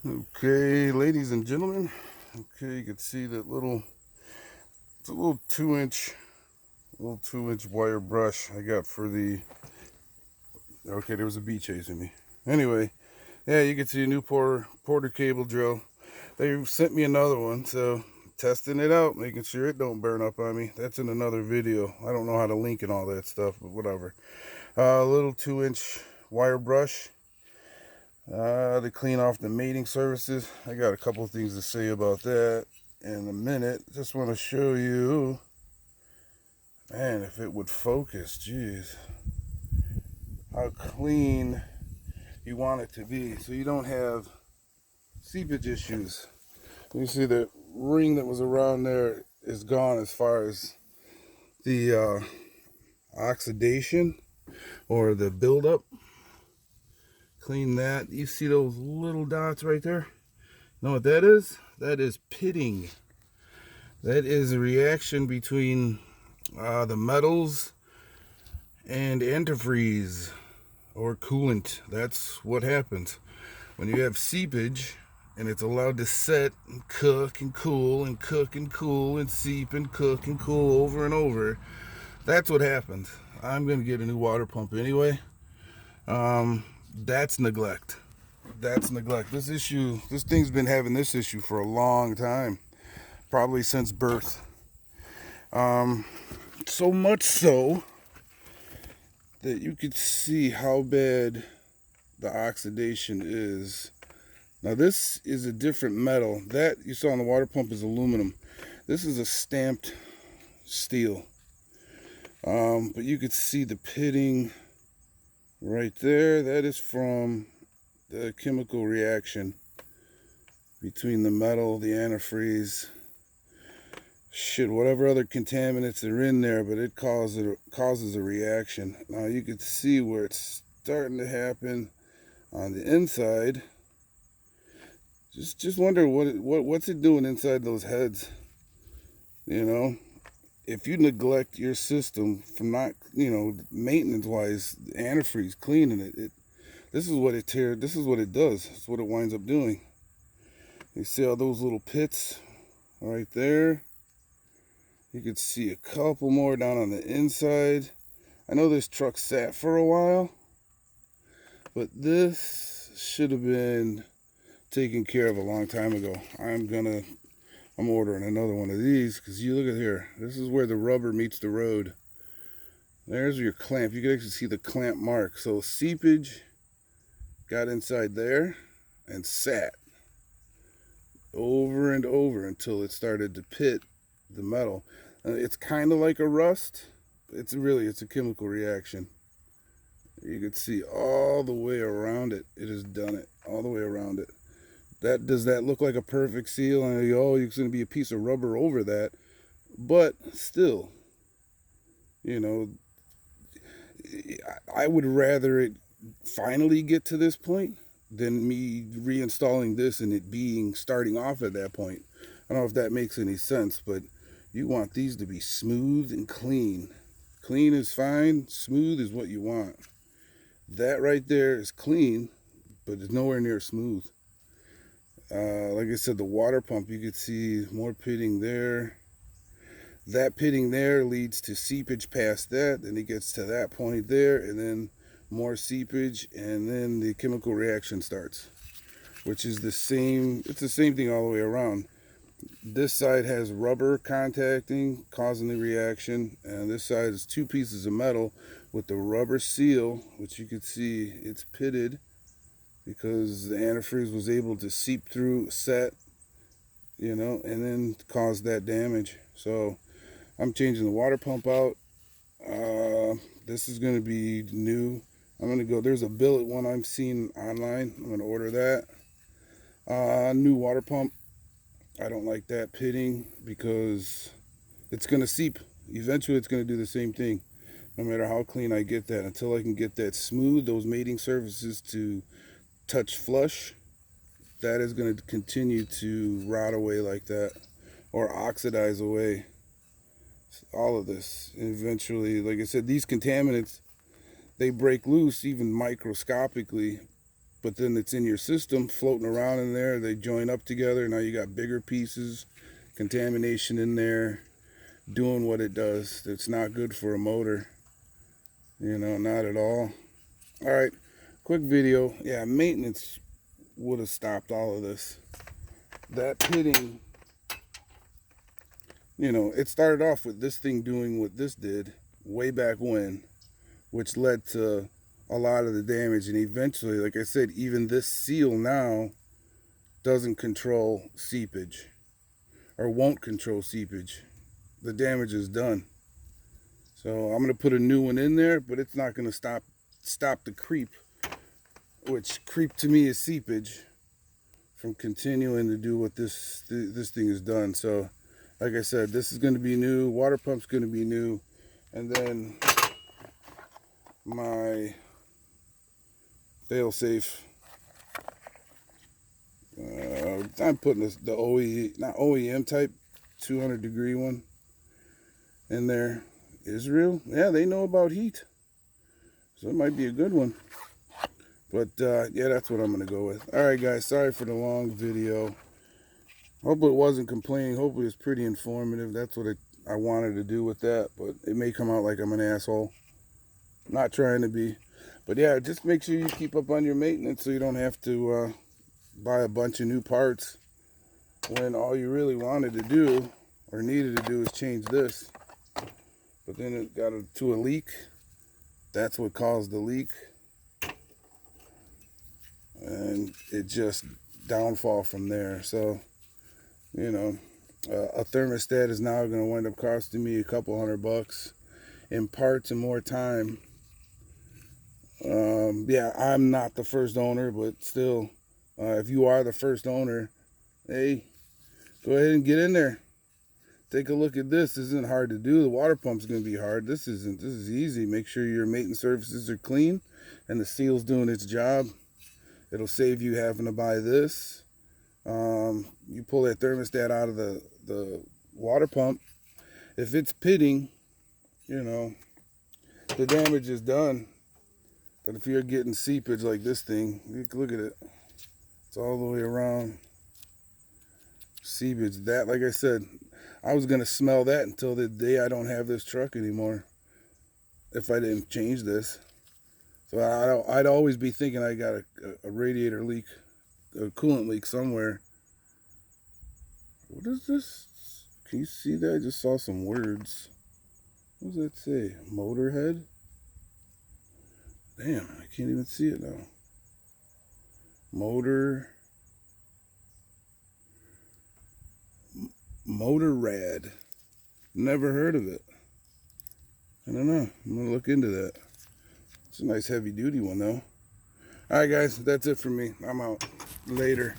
Okay, ladies and gentlemen. Okay, you can see that it's a little 2-inch wire brush I got for the. Okay, there was a bee chasing me. Anyway, yeah, you can see a new Porter cable drill. They sent me another one, so testing it out, making sure it don't burn up on me. That's in another video. I don't know how to link and all that stuff, but whatever. A little 2-inch wire brush. To clean off the mating surfaces. I got a couple of things to say about that in a minute. Just want to show you, man, if it would focus, geez, how clean you want it to be so you don't have seepage issues. You see the ring that was around there is gone as far as the oxidation or the buildup. Clean that. You see those little dots right there? Know what that is? That is pitting. That is a reaction between the metals and antifreeze or coolant. That's what happens when you have seepage and it's allowed to set and cook and cool and cook and cool and seep and cook and cool over and over. That's what happens. I'm going to get a new water pump anyway. That's neglect. That's neglect. This thing's been having this issue for a long time, probably since birth. So much so that you could see how bad the oxidation is. Now this is a different metal. That you saw on the water pump is aluminum. This is a stamped steel. But you could see the pitting right there. That is from the chemical reaction between the metal, the antifreeze, whatever other contaminants are in there, but it causes a reaction. Now you can see where it's starting to happen on the inside. Just wonder what's it doing inside those heads. You know, if you neglect your system from not, maintenance wise, antifreeze, cleaning it, this is what it does. It's what it winds up doing. You see all those little pits right there? You could see a couple more down on the inside. I know this truck sat for a while, but this should have been taken care of a long time ago. I'm ordering another one of these because you look at here. This is where the rubber meets the road. There's your clamp. You can actually see the clamp mark. So seepage got inside there and sat over and over until it started to pit the metal. It's kind of like a rust. It's a chemical reaction. You can see all the way around it. It has done it all the way around it. Does that look like a perfect seal? And it's going to be a piece of rubber over that, but still, I would rather it finally get to this point than me reinstalling this and it starting off at that point. I don't know if that makes any sense, but you want these to be smooth and clean. Clean is fine, smooth is what you want. That right there is clean, but it's nowhere near smooth. Like I said, the water pump, you could see more pitting there. That pitting there leads to seepage past that, and it gets to that point there, and then more seepage, and then the chemical reaction starts, which is it's the same thing all the way around. This side has rubber contacting, causing the reaction, and this side is two pieces of metal with the rubber seal, which you can see it's pitted because the antifreeze was able to seep through, set, and then cause that damage. So I'm changing the water pump out. This is going to be new. I'm going to go, there's a billet one I'm seeing online. I'm going to order that. New water pump. I don't like that pitting because it's going to seep. Eventually it's going to do the same thing. No matter how clean I get that, until I can get that smooth, those mating surfaces to touch flush, that is going to continue to rot away like that or oxidize away. All of this. And eventually, like I said, these contaminants, they break loose even microscopically, but then it's in your system floating around in there. They join up together. Now you got bigger pieces, contamination in there, doing what it does. It's not good for a motor, you know, not at all. All right, quick video. Yeah, maintenance would have stopped all of this. That pitting, you know, it started off with this thing doing what this did way back when, which led to a lot of the damage. And eventually, like I said, even this seal now doesn't control seepage, or won't control seepage. The damage is done. So I'm going to put a new one in there, but it's not going to stop the creep, which creep to me is seepage, from continuing to do what this thing has done. So like I said, this is going to be new. Water pump's going to be new. And then my fail-safe, I'm putting the not OEM type 200 degree one in there. Israel, yeah, they know about heat, so it might be a good one. But yeah, that's what I'm gonna go with. All right, guys, sorry for the long video. Hope it wasn't complaining. Hopefully it's pretty informative. That's what I wanted to do with that, but it may come out like I'm an asshole. Not trying to be. But yeah, just make sure you keep up on your maintenance so you don't have to buy a bunch of new parts when all you really wanted to do or needed to do is change this. But then it got to a leak. That's what caused the leak. And it just downfall from there. So, you know, a thermostat is now going to wind up costing me a couple $100 in parts and more time. Yeah, I'm not the first owner, but still, if you are the first owner, hey, go ahead and get in there. Take a look at this. This isn't hard to do. The water pump's going to be hard. This isn't. This is easy. Make sure your maintenance surfaces are clean and the seal's doing its job. It'll save you having to buy this. You pull that thermostat out of the water pump. If it's pitting, you know, the damage is done. But if you're getting seepage like this thing, look at it. It's all the way around. Seepage. That, like I said, I was going to smell that until the day I don't have this truck anymore, if I didn't change this. So I'd always be thinking I got a radiator leak, a coolant leak somewhere. What is this? Can you see that? I just saw some words. What does that say? Motorhead? Damn, I can't even see it now. Motorrad. Never heard of it. I don't know. I'm going to look into that. It's a nice heavy duty one though. Alright guys, that's it for me. I'm out. Later.